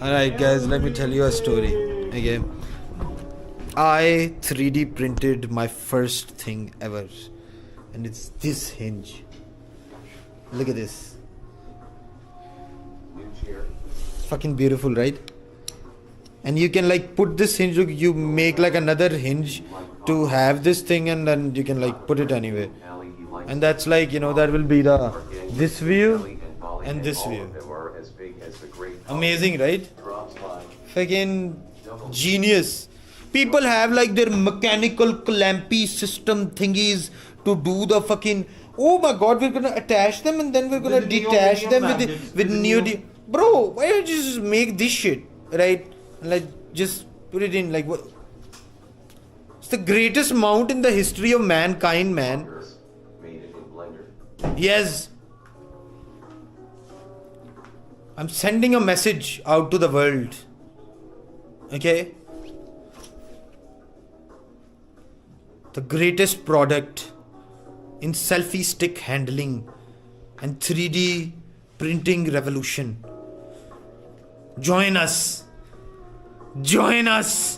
Alright guys, let me tell you a story. Okay, I 3D printed my first thing ever, and it's this hinge. Look at this. It's fucking beautiful, right? And you can like put this hinge, you make like another hinge to have this thing, and then you can like put it anywhere. And that's like, you know, that will be the this view and this view. Amazing, right? Fucking genius. People have like their mechanical clampy system thingies to do the fucking. Oh my god, we're gonna attach them and then we're gonna detach them with neo. Bro, why don't you just make this shit, right? Like just put it in like what? It's the greatest mount in the history of mankind, man. Yes. I'm sending a message out to the world. Okay? The greatest product in selfie stick handling and 3D printing revolution. Join us. Join us.